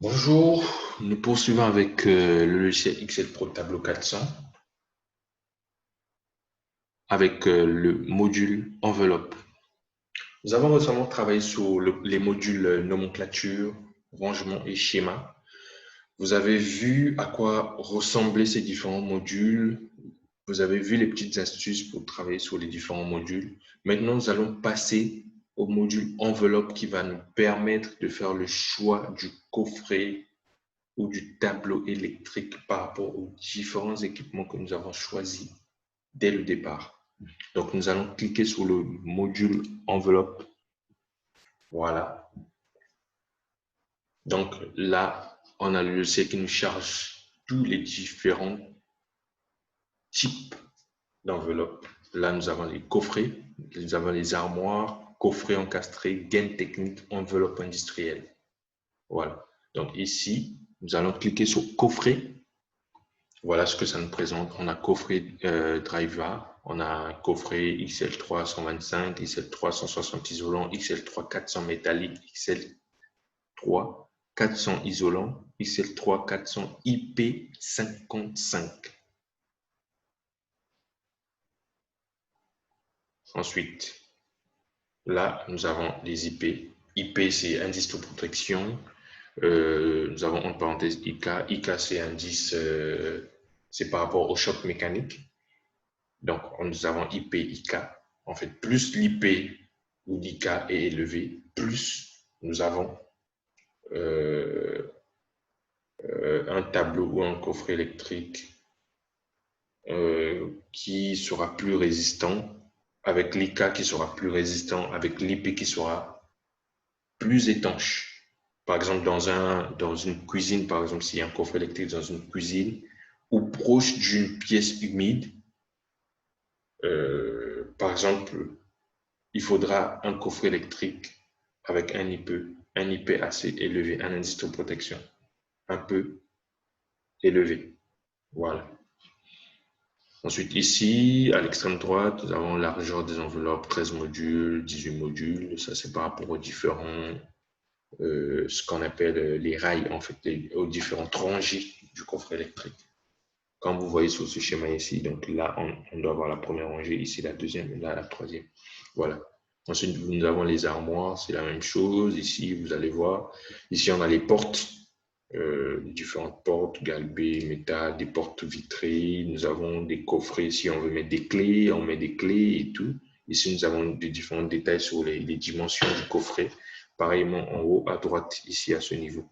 Bonjour, nous poursuivons avec le logiciel Excel Pro Tableau 400 avec le module enveloppe. Nous avons récemment travaillé sur les modules nomenclature, rangement et schéma. Vous avez vu à quoi ressemblaient ces différents modules. Vous avez vu les petites astuces pour travailler sur les différents modules. Maintenant, nous allons passer au module enveloppe qui va nous permettre de faire le choix du coffret ou du tableau électrique par rapport aux différents équipements que nous avons choisis dès le départ. Donc, nous allons cliquer sur le module enveloppe. Voilà. Donc, là, on a le logiciel qui nous charge tous les différents types d'enveloppes. Là, nous avons les coffrets, nous avons les armoires, coffrets encastrés, gaines techniques, enveloppe industrielle. Voilà. Donc, ici, nous allons cliquer sur coffret. Voilà ce que ça nous présente. On a coffret driver, on a un coffret XL3 125, XL3 160 isolant, XL3 400 métallique, XL3 400 isolant, XL3 400 IP55. Ensuite, là, nous avons les IP. IP, c'est indice de protection. Nous avons en parenthèse IK. IK, c'est indice, c'est par rapport au choc mécanique. Donc, nous avons IP, IK. En fait, plus l'IP ou l'IK est élevé, plus nous avons un tableau ou un coffret électrique qui sera plus résistant, avec l'IK qui sera plus résistant, avec l'IP qui sera plus étanche. Par exemple, dans une cuisine, par exemple, s'il y a un coffret électrique dans une cuisine ou proche d'une pièce humide, par exemple, il faudra un coffret électrique avec un IP assez élevé, un indice de protection un peu élevé. Voilà. Ensuite, ici, à l'extrême droite, nous avons la largeur des enveloppes, 13 modules, 18 modules. Ça, c'est par rapport aux différents, ce qu'on appelle les rails, en fait, aux différentes rangées du coffret électrique. Comme vous voyez sur ce schéma ici, donc là, on doit avoir la première rangée, ici la deuxième, et là la troisième. Voilà. Ensuite, nous avons les armoires, c'est la même chose. Ici, vous allez voir, ici, on a les portes, différentes portes, galbées, métal, des portes vitrées. Nous avons des coffrets, si on veut mettre des clés, on met des clés et tout. Ici, nous avons des différents détails sur les dimensions du coffret. Pareillement, en haut à droite, ici, à ce niveau.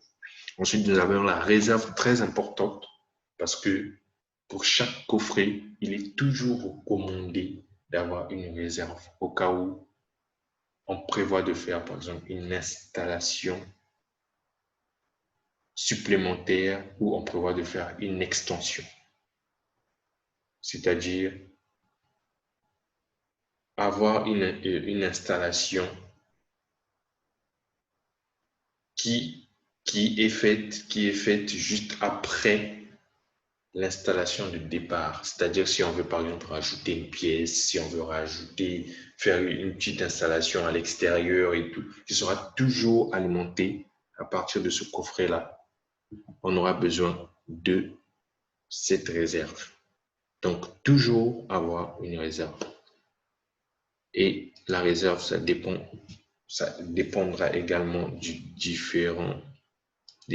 Ensuite, nous avons la réserve très importante parce que pour chaque coffret, il est toujours recommandé d'avoir une réserve au cas où on prévoit de faire, par exemple, une installation supplémentaire ou on prévoit de faire une extension. C'est-à-dire avoir une installation qui est faite juste après l'installation de départ. C'est-à-dire si on veut par exemple rajouter une pièce, si on veut faire une petite installation à l'extérieur et tout, qui sera toujours alimenté à partir de ce coffret-là. On aura besoin de cette réserve. Donc, toujours avoir une réserve. Et la réserve, ça dépendra également des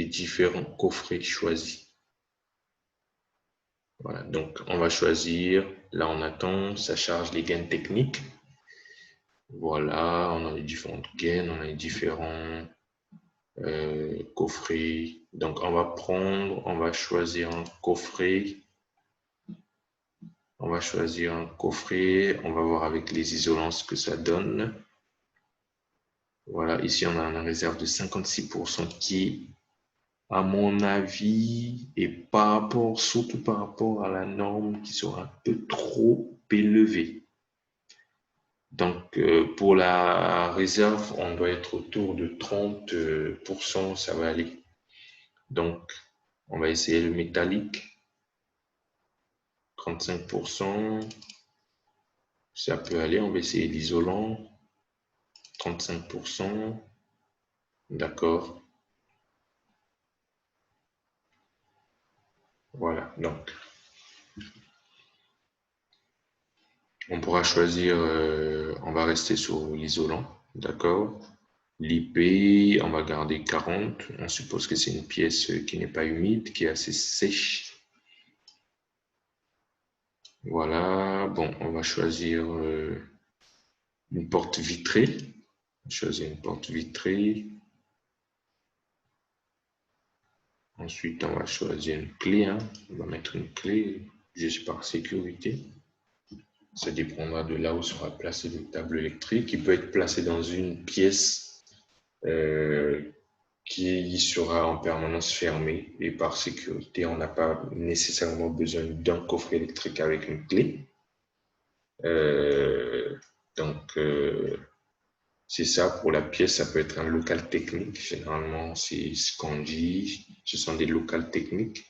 différents coffrets choisis. Voilà, donc on va choisir, là on attend, ça charge les gaines techniques. Voilà, on a les différentes gaines, on a les différents coffrets. Donc on va choisir un coffret. On va choisir un coffret, on va voir avec les isolants ce que ça donne. Voilà, ici on a une réserve de 56% qui, à mon avis, et surtout par rapport à la norme qui sera un peu trop élevée. Donc, pour la réserve, on doit être autour de 30%, ça va aller. Donc, on va essayer le métallique, 35%, ça peut aller. On va essayer l'isolant, 35%, d'accord. Voilà, donc on pourra choisir, on va rester sur l'isolant, d'accord? L'IP, on va garder 40. On suppose que c'est une pièce qui n'est pas humide, qui est assez sèche. Voilà, bon, on va choisir une porte vitrée. Choisir une porte vitrée. Ensuite, on va choisir une clé. Hein. On va mettre une clé juste par sécurité. Ça dépendra de là où sera placé le câble électrique. Il peut être placé dans une pièce qui sera en permanence fermée et par sécurité, on n'a pas nécessairement besoin d'un coffret électrique avec une clé. Donc, c'est ça pour la pièce. Ça peut être un local technique. Généralement, c'est ce qu'on dit. Ce sont des locaux techniques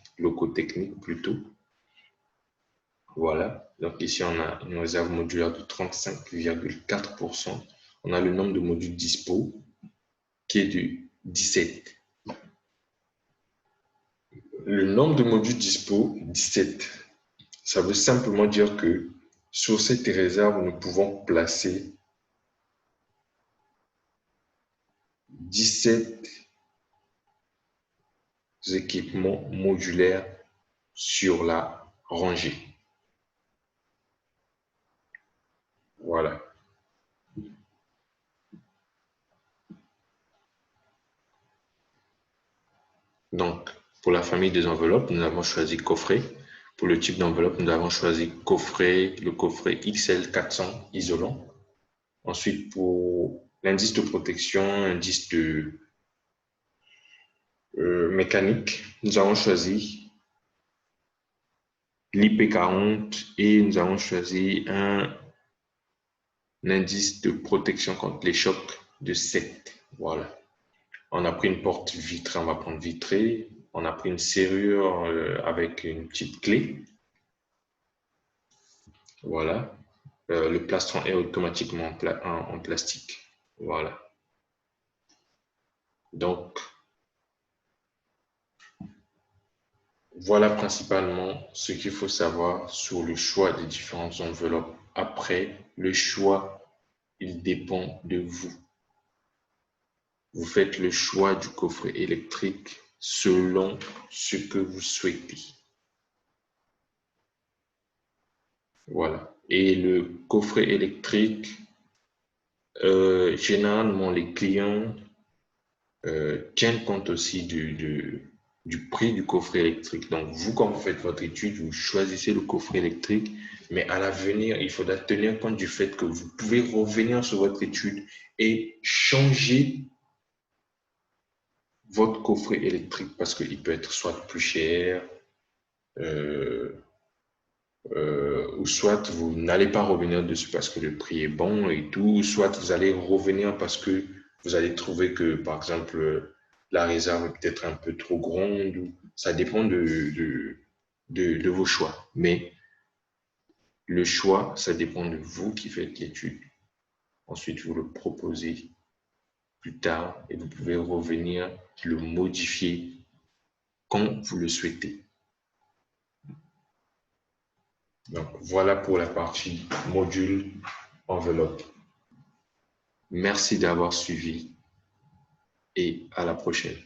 plutôt. Voilà. Donc ici, on a une réserve modulaire de 35,4%. On a le nombre de modules dispo qui est de 17. Le nombre de modules dispo, 17. Ça veut simplement dire que sur cette réserve, nous pouvons placer 17 équipements modulaires sur la rangée. Voilà. Donc, pour la famille des enveloppes, nous avons choisi coffret. Pour le type d'enveloppe, nous avons choisi coffret, le coffret XL400 isolant. Ensuite, pour l'indice de protection, indice de mécanique, nous avons choisi l'IP40 et nous avons choisi un indice de protection contre les chocs de 7. Voilà. On a pris une porte vitrée, on va prendre vitrée. On a pris une serrure avec une petite clé. Voilà. Le plastron est automatiquement en plastique. Voilà. Donc, voilà principalement ce qu'il faut savoir sur le choix des différentes enveloppes. Après, le choix, il dépend de vous. Vous faites le choix du coffret électrique selon ce que vous souhaitez. Voilà. Et le coffret électrique, généralement, les clients tiennent compte aussi du prix du coffret électrique. Donc, vous, quand vous faites votre étude, vous choisissez le coffret électrique, mais à l'avenir, il faudra tenir compte du fait que vous pouvez revenir sur votre étude et changer votre coffret électrique parce qu'il peut être soit plus cher, ou soit vous n'allez pas revenir dessus parce que le prix est bon et tout, soit vous allez revenir parce que vous allez trouver que, par exemple, la réserve est peut-être un peu trop grande. Ça dépend de vos choix. Mais le choix, ça dépend de vous qui faites l'étude. Ensuite, vous le proposez plus tard et vous pouvez revenir le modifier quand vous le souhaitez. Donc, voilà pour la partie module enveloppe. Merci d'avoir suivi et à la prochaine.